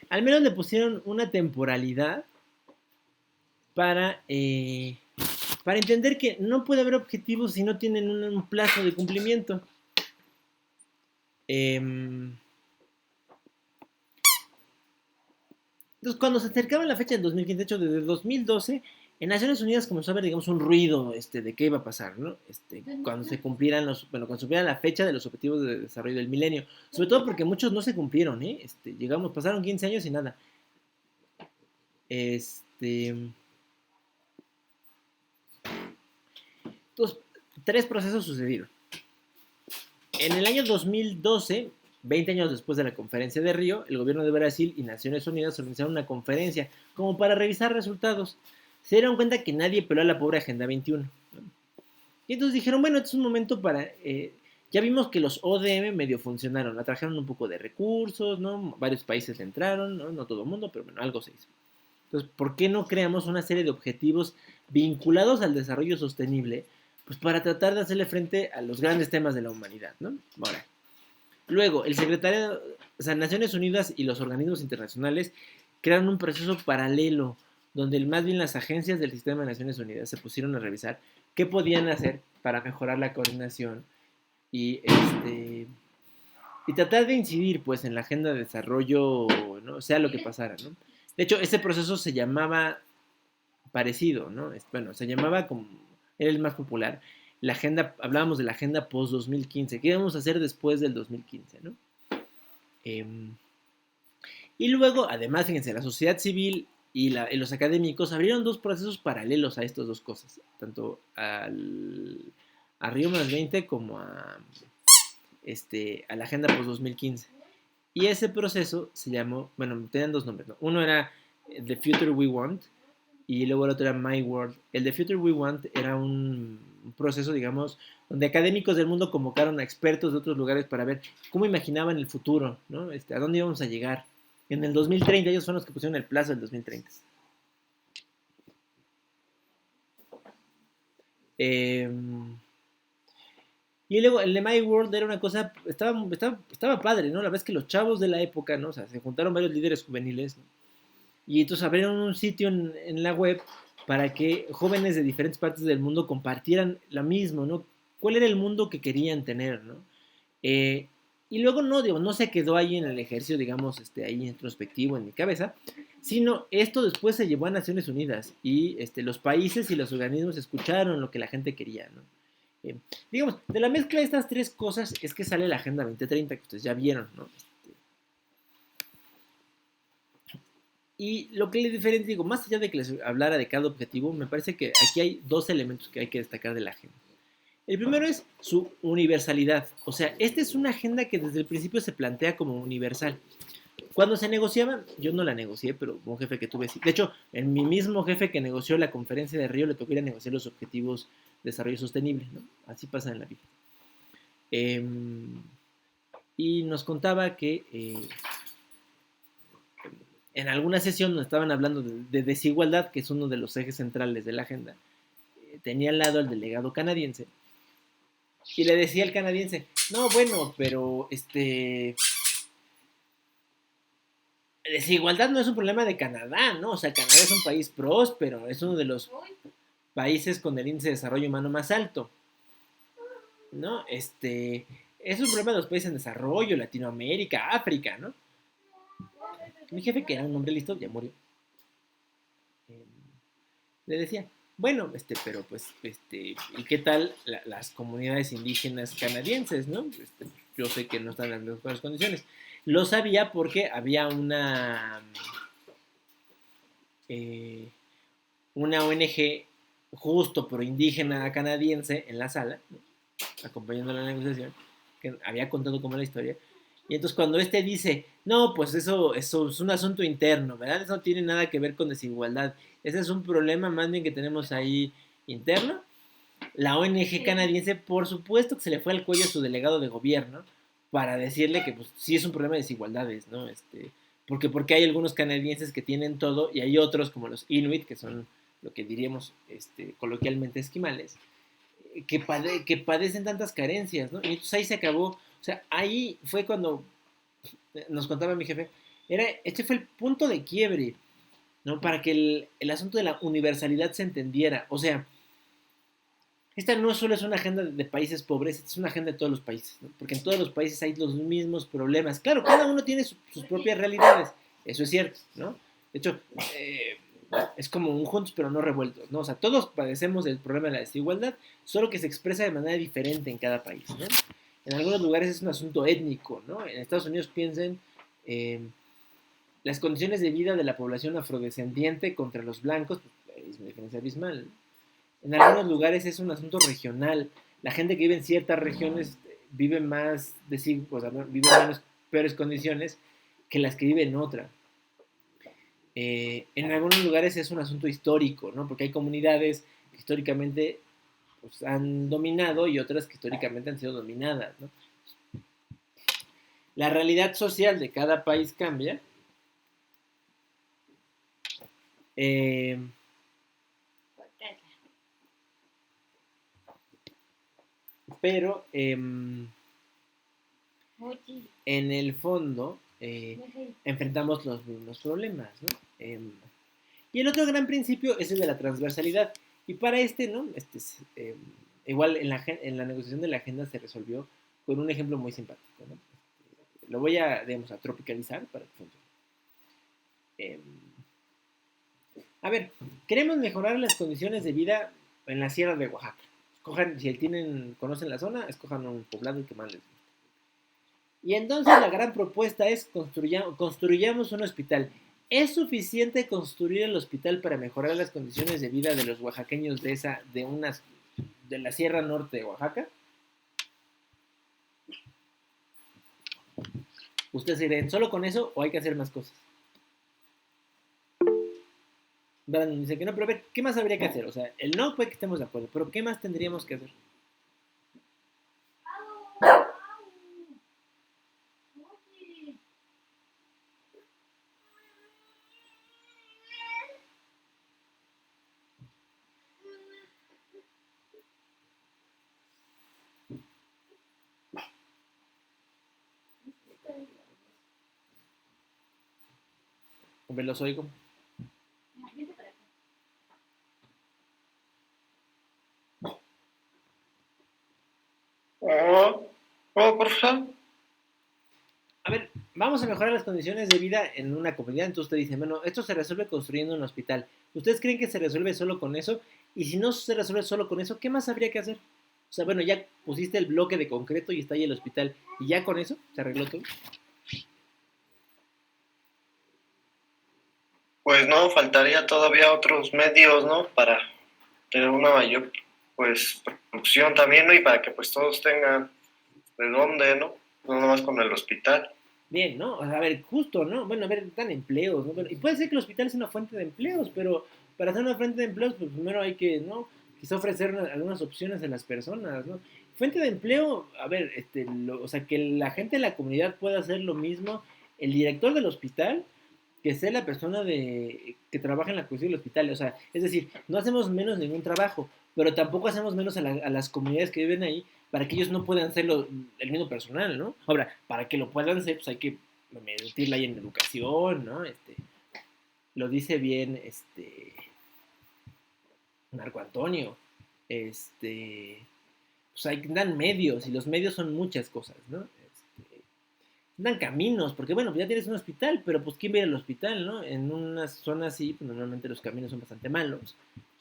al menos le pusieron una temporalidad para entender que no puede haber objetivos si no tienen un plazo de cumplimiento. Entonces, cuando se acercaba la fecha del 2015, de hecho, desde 2012, en Naciones Unidas comenzó a haber, digamos, un ruido de qué iba a pasar, ¿no? Cuando se cumplieran cuando se cumpliera la fecha de los objetivos de desarrollo del milenio. Sobre todo porque muchos no se cumplieron, ¿eh? Pasaron 15 años y nada. Entonces, 3 procesos sucedieron. En el año 2012, 20 años después de la conferencia de Río, el gobierno de Brasil y Naciones Unidas organizaron una conferencia como para revisar resultados. Se dieron cuenta que nadie peló a la pobre Agenda 21, ¿no? Y entonces dijeron, bueno, este es un momento para... ya vimos que los ODM medio funcionaron, atrajeron un poco de recursos, ¿no? Varios países le entraron, ¿no? No todo el mundo, pero bueno, algo se hizo. Entonces, ¿por qué no creamos una serie de objetivos vinculados al desarrollo sostenible? Pues para tratar de hacerle frente a los grandes temas de la humanidad, ¿no? Ahora, luego, el secretario, o sea, Naciones Unidas y los organismos internacionales crearon un proceso paralelo, donde más bien las agencias del sistema de Naciones Unidas se pusieron a revisar qué podían hacer para mejorar la coordinación y tratar de incidir, pues, en la agenda de desarrollo, ¿no? Sea lo que pasara, ¿no? De hecho, ese proceso se llamaba parecido, ¿no? Bueno, se llamaba como era el más popular. La agenda, hablábamos de la agenda post-2015. ¿Qué íbamos a hacer después del 2015, no? Y luego, además, fíjense, la sociedad civil y los académicos abrieron 2 procesos paralelos a estas 2 cosas, tanto a Río más 20 como a la agenda post-2015. Y ese proceso se llamó, bueno, tenían 2 nombres, ¿no? Uno era The Future We Want, y luego el otro era My World. El de Future We Want era un proceso, digamos, donde académicos del mundo convocaron a expertos de otros lugares para ver cómo imaginaban el futuro, ¿no? A dónde íbamos a llegar. En el 2030, ellos fueron los que pusieron el plazo del 2030. Y luego el de My World era una cosa, estaba padre, ¿no? La verdad es que los chavos de la época, ¿no? O sea, se juntaron varios líderes juveniles, ¿no? Y entonces abrieron un sitio en la web para que jóvenes de diferentes partes del mundo compartieran lo mismo, ¿no? ¿Cuál era el mundo que querían tener, ¿no? Y luego no se quedó ahí en el ejercicio, digamos, ahí introspectivo en mi cabeza, sino esto después se llevó a Naciones Unidas y los países y los organismos escucharon lo que la gente quería, ¿no? Digamos, de la mezcla de estas 3 cosas es que sale la Agenda 2030, que ustedes ya vieron, ¿no? Y lo que le diferencia, digo, más allá de que les hablara de cada objetivo, me parece que aquí hay 2 elementos que hay que destacar de la agenda. El primero es su universalidad. O sea, esta es una agenda que desde el principio se plantea como universal. Cuando se negociaba, yo no la negocié, pero un jefe que tuve sí. De hecho, en mi mismo jefe que negoció la conferencia de Río le tocó ir a negociar los objetivos de desarrollo sostenible, ¿no? Así pasa en la vida. Y nos contaba que en alguna sesión donde estaban hablando de desigualdad, que es uno de los ejes centrales de la agenda, tenía al lado al delegado canadiense y le decía al canadiense, no, bueno, pero desigualdad no es un problema de Canadá, ¿no? O sea, Canadá es un país próspero, es uno de los países con el índice de desarrollo humano más alto, ¿no? Es un problema de los países en desarrollo, Latinoamérica, África, ¿no? Mi jefe, que era un hombre listo, ya murió. Le decía, Bueno, pero pues, ¿y qué tal las comunidades indígenas canadienses, no? Yo sé que no están en las mejores condiciones. Lo sabía porque había una ONG justo pro indígena canadiense en la sala, ¿no? Acompañando la negociación, que había contado cómo era la historia. Y entonces cuando dice, no, pues eso es un asunto interno, ¿verdad? Eso no tiene nada que ver con desigualdad. Ese es un problema más bien que tenemos ahí interno. La ONG canadiense, por supuesto que se le fue al cuello a su delegado de gobierno para decirle que pues sí es un problema de desigualdades, ¿no? Porque hay algunos canadienses que tienen todo y hay otros como los Inuit, que son lo que diríamos coloquialmente esquimales, que padecen tantas carencias, ¿no? Y entonces ahí se acabó, o sea, ahí fue cuando nos contaba mi jefe, este fue el punto de quiebre, ¿no? Para que el asunto de la universalidad se entendiera, o sea, esta no solo es una agenda de países pobres, es una agenda de todos los países, ¿no? Porque en todos los países hay los mismos problemas. Claro, cada uno tiene sus propias realidades, eso es cierto, ¿no? De hecho, es como un juntos pero no revueltos, ¿no? O sea, todos padecemos del problema de la desigualdad, solo que se expresa de manera diferente en cada país, ¿no? En algunos lugares es un asunto étnico, ¿no? En Estados Unidos piensen las condiciones de vida de la población afrodescendiente contra los blancos, pues, es una diferencia abismal, ¿no? En algunos lugares es un asunto regional. La gente que vive en ciertas regiones vive más o sea, vive en menos peores condiciones que las que viven en otra. En algunos lugares es un asunto histórico, ¿no? Porque hay comunidades que históricamente pues, han dominado y otras que históricamente han sido dominadas, ¿no? La realidad social de cada país cambia. Pero en el fondo enfrentamos los mismos problemas, ¿no? Y el otro gran principio es el de la transversalidad. Y para ¿no? Igual en la negociación de la agenda se resolvió con un ejemplo muy simpático, ¿no? Lo voy digamos, a tropicalizar para que funcione. A ver, queremos mejorar las condiciones de vida en la sierra de Oaxaca. Escojan, si conocen la zona, escojan un poblado que más les guste. Y entonces la gran propuesta es construyamos un hospital. ¿Es suficiente construir el hospital para mejorar las condiciones de vida de los oaxaqueños de la Sierra Norte de Oaxaca? Ustedes dirán, ¿solo con eso o hay que hacer más cosas? Brandon dice que no, pero a ver, ¿qué más habría que hacer? O sea, el no puede que estemos de acuerdo, pero ¿qué más tendríamos que hacer? Hombre, los oigo. Profesor. A ver, vamos a mejorar las condiciones de vida en una comunidad. Entonces usted dice, bueno, esto se resuelve construyendo un hospital. ¿Ustedes creen que se resuelve solo con eso? Y si no se resuelve solo con eso, ¿qué más habría que hacer? O sea, bueno, ya pusiste el bloque de concreto y está ahí el hospital. ¿Y ya con eso se arregló todo? Pues no, faltaría todavía otros medios, ¿no? Para tener una mayor, pues, producción también, ¿no? Y para que, pues, todos tengan de dónde, ¿no? No nomás con el hospital. Bien, ¿no? A ver, justo, ¿no? Bueno, a ver, dan empleos, ¿no? Bueno, y puede ser que el hospital sea una fuente de empleos, pero para ser una fuente de empleos, pues primero hay que, ¿no? Quizá ofrecer algunas opciones a las personas, ¿no? Fuente de empleo, a ver, o sea, que la gente de la comunidad pueda hacer lo mismo, el director del hospital, que sea la persona que trabaja en la cuestión del hospital, o sea, es decir, no hacemos menos ningún trabajo, pero tampoco hacemos menos a las comunidades que viven ahí, para que ellos no puedan ser el mismo personal, ¿no? Ahora, para que lo puedan ser, pues hay que meterla ahí en educación, ¿no? Lo dice bien, Marco Antonio, pues dan medios, y los medios son muchas cosas, ¿no? Dan caminos, porque bueno, pues ya tienes un hospital, pero pues ¿quién va a ir al hospital, no? En una zona así, pues normalmente los caminos son bastante malos,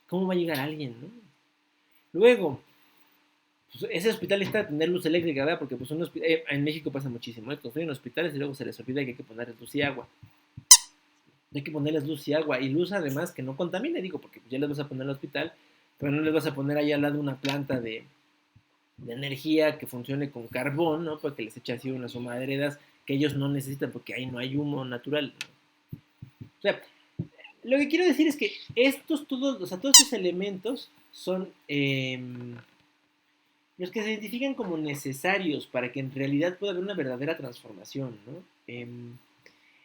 ¿cómo va a llegar alguien, no? Luego, pues, ese hospital necesita tener luz eléctrica, ¿verdad? Porque pues en México pasa muchísimo, ¿eh? Construyen hospitales y luego se les olvida que hay que ponerles luz y agua. Hay que ponerles luz y agua, y luz además que no contamine, digo, porque ya les vas a poner al hospital, pero no les vas a poner ahí al lado una planta de energía que funcione con carbón, ¿no? Para que les eche así unas humaderas que ellos no necesitan porque ahí no hay humo natural, ¿no? O sea, lo que quiero decir es que todos, o sea, todos estos elementos son los que se identifican como necesarios para que en realidad pueda haber una verdadera transformación, ¿no?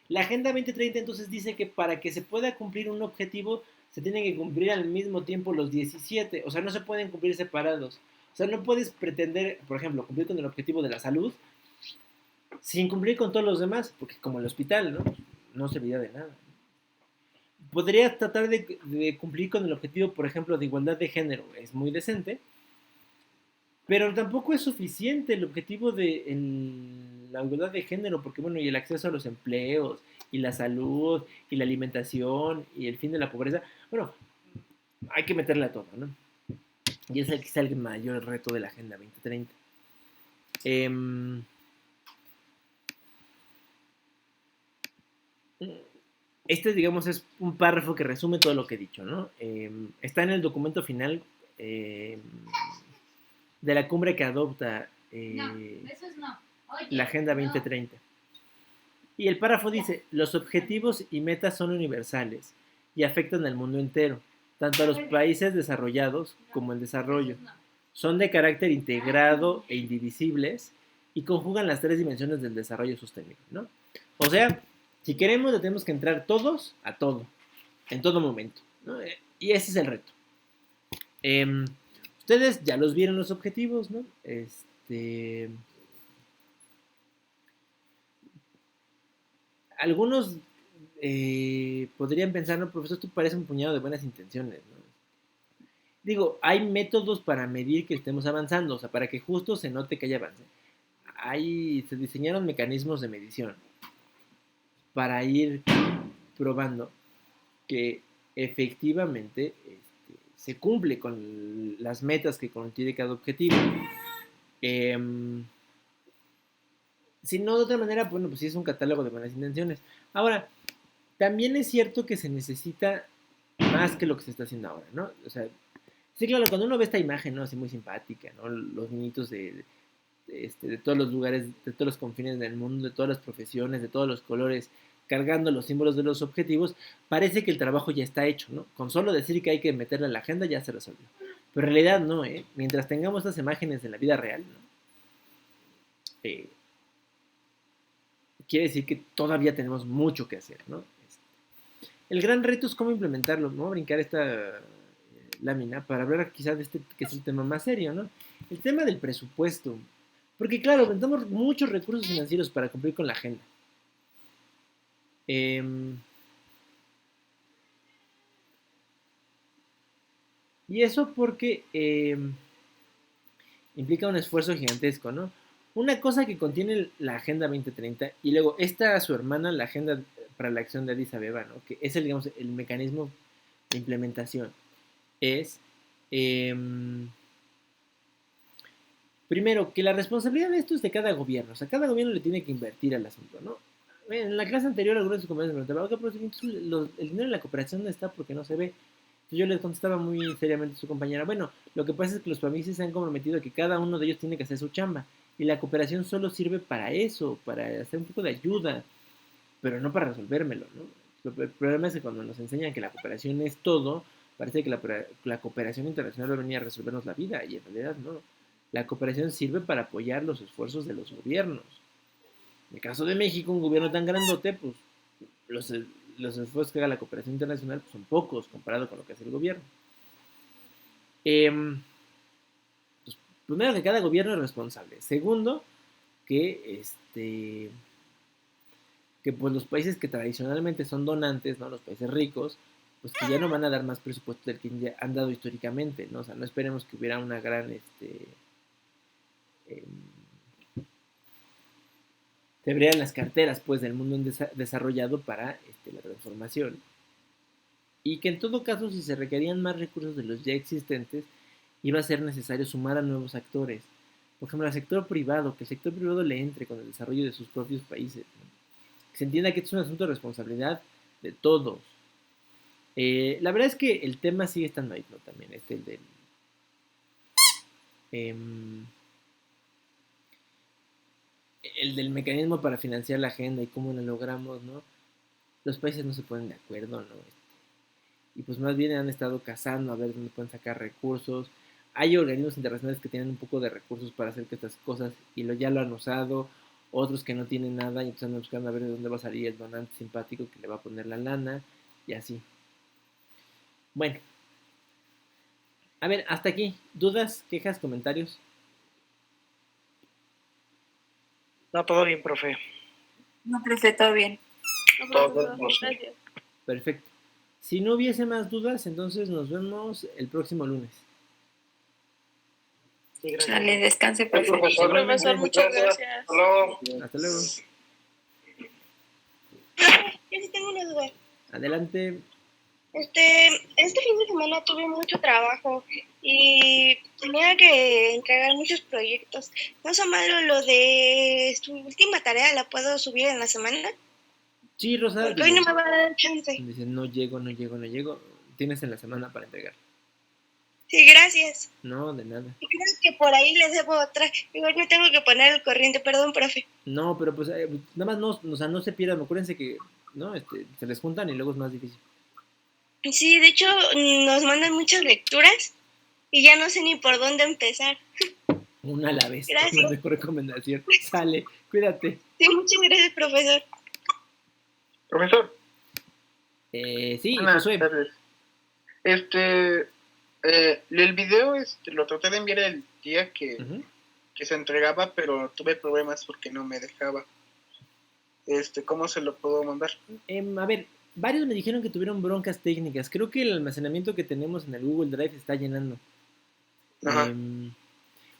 La Agenda 2030 entonces dice que para que se pueda cumplir un objetivo se tienen que cumplir al mismo tiempo los 17, o sea, no se pueden cumplir separados. O sea, no puedes pretender, por ejemplo, cumplir con el objetivo de la salud sin cumplir con todos los demás, porque como el hospital, ¿no? No serviría de nada. Podría tratar de cumplir con el objetivo, por ejemplo, de igualdad de género, es muy decente, pero tampoco es suficiente el objetivo de la igualdad de género, porque bueno, y el acceso a los empleos, y la salud, y la alimentación, y el fin de la pobreza, bueno, hay que meterle a todo, ¿no? Y ese es quizá el mayor reto de la Agenda 2030. Este, digamos, es un párrafo que resume todo lo que he dicho, ¿no? Está en el documento final de la cumbre que adopta la Agenda 2030. Y el párrafo dice, los objetivos y metas son universales y afectan al mundo entero, tanto a los países desarrollados como el desarrollo. Son de carácter integrado e indivisibles y conjugan las tres dimensiones del desarrollo sostenible, ¿no? O sea, si queremos, le tenemos que entrar todos a todo, en todo momento, ¿no? Y ese es el reto. Ustedes ya los vieron los objetivos, ¿no? Algunos podrían pensar, no, profesor, esto parece un puñado de buenas intenciones, ¿no? Digo, hay métodos para medir que estemos avanzando, o sea, para que justo se note que hay avance. Se diseñaron mecanismos de medición para ir probando que efectivamente se cumple con las metas que contiene cada objetivo. Si no, de otra manera, bueno, pues sí es un catálogo de buenas intenciones. Ahora, también es cierto que se necesita más que lo que se está haciendo ahora, ¿no? O sea, sí, claro, cuando uno ve esta imagen, ¿no? Así muy simpática, ¿no? Los niñitos de todos los lugares, de todos los confines del mundo, de todas las profesiones, de todos los colores, cargando los símbolos de los objetivos, parece que el trabajo ya está hecho, ¿no? Con solo decir que hay que meterla en la agenda ya se resolvió. Pero en realidad no, ¿eh? Mientras tengamos estas imágenes en la vida real, ¿no? Quiere decir que todavía tenemos mucho que hacer, ¿no? El gran reto es cómo implementarlo, ¿no? Brincar esta lámina para hablar quizás de este que es el tema más serio, ¿no? El tema del presupuesto. Porque claro, necesitamos muchos recursos financieros para cumplir con la agenda. Y eso porque implica un esfuerzo gigantesco, ¿no? Una cosa que contiene la Agenda 2030 y luego esta a su hermana, la Agenda para la Acción de Addis Abeba, ¿no? Que es digamos, el mecanismo de implementación, es primero que la responsabilidad de esto es de cada gobierno, o sea, cada gobierno le tiene que invertir al asunto, ¿no? En la clase anterior algunos de sus compañeros me preguntaban, pero el dinero en la cooperación no está porque no se ve. Entonces yo les contestaba muy seriamente a su compañera, bueno, lo que pasa es que los países se han comprometido a que cada uno de ellos tiene que hacer su chamba. Y la cooperación solo sirve para eso, para hacer un poco de ayuda, pero no para resolvérmelo, ¿no? El problema es que cuando nos enseñan que la cooperación es todo, parece que la cooperación internacional va a venir a resolvernos la vida, y en realidad no. La cooperación sirve para apoyar los esfuerzos de los gobiernos. En el caso de México, un gobierno tan grandote, pues los esfuerzos que haga la cooperación internacional pues, son pocos comparado con lo que hace el gobierno. Pues, primero, que cada gobierno es responsable. Segundo, que pues los países que tradicionalmente son donantes, ¿no? Los países ricos, pues que ya no van a dar más presupuesto del que ya han dado históricamente, ¿no? O sea, no esperemos que hubiera una gran se abrieran las carteras pues del mundo desarrollado para la transformación. y que en todo caso, si se requerían más recursos de los ya existentes, iba a ser necesario sumar a nuevos actores. Por ejemplo, al sector privado, que el sector privado le entre con el desarrollo de sus propios países, ¿no? Que se entienda que esto es un asunto de responsabilidad de todos. La verdad es que el tema sigue estando ahí, ¿no? También em, el del mecanismo para financiar la agenda y cómo lo logramos, ¿no? Los países no se ponen de acuerdo, ¿no? Y pues más bien han estado cazando a ver dónde pueden sacar recursos. Hay organismos internacionales que tienen un poco de recursos para hacer que estas cosas y ya lo han usado, otros que no tienen nada y entonces andan buscando a ver de dónde va a salir el donante simpático que le va a poner la lana y así. Bueno, a ver, hasta aquí. ¿Dudas, quejas, comentarios? No, todo bien, profe. No, profe, todo bien. No, Todo profesor, bien. gracias. Perfecto. Si no hubiese más dudas, entonces nos vemos el próximo lunes. Sí, gracias. Sale, descanse, Sí, profe. profesor. Profesor, muchas gracias. Hasta luego. Hasta luego. Yo sí tengo una duda. Adelante. Este fin de semana tuve mucho trabajo y tenía que entregar muchos proyectos. No es malo lo de su última tarea, ¿la puedo subir en la semana? Sí, Rosa. Porque hoy no me va a dar chance. Dice, no llego. Tienes en la semana para entregar. Sí, gracias. No, de nada. Y creo que por ahí les debo otra. Igual me tengo que poner al corriente, perdón, profe. No, pero pues nada más no, o sea, no se pierdan. Acuérdense que no, se les juntan y luego es más difícil. Sí, de hecho nos mandan muchas lecturas y ya no sé ni por dónde empezar. Una a la vez. Gracias. La mejor recomendación. Sale, cuídate. Sí, muchas gracias, profesor. Profesor, Sí, buenas Josué. tardes. El video lo traté de enviar el día Ujú. que se entregaba, pero tuve problemas porque no me dejaba. ¿Cómo se lo puedo mandar? A ver, varios me dijeron que tuvieron broncas técnicas. Creo que el almacenamiento que tenemos en el Google Drive se está llenando. Ajá.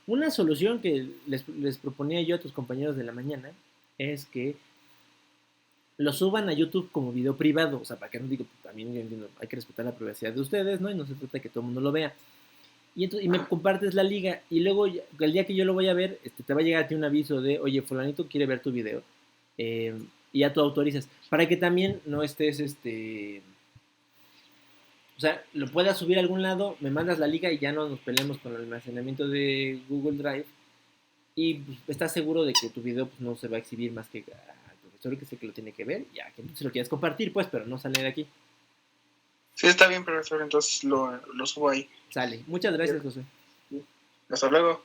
Una solución que les proponía yo a tus compañeros de la mañana es que lo suban a YouTube como video privado. O sea, para que no digo, también yo entiendo, hay que respetar la privacidad de ustedes, ¿no? Y no se trata de que todo el mundo lo vea. Y me compartes la liga y luego el día que yo lo voy a ver, te va a llegar a ti un aviso de, oye, fulanito quiere ver tu video. Y ya tú autorizas. Para que también no estés, o sea, lo puedas subir a algún lado, me mandas la liga y ya no nos peleamos con el almacenamiento de Google Drive. Y pues, estás seguro de que tu video pues, no se va a exhibir más que al profesor que sé que lo tiene que ver. Ya, que entonces lo quieras compartir, pues, pero no sale de aquí. Sí, está bien, profesor, entonces lo subo ahí. Sale. Muchas gracias, José. Hasta luego.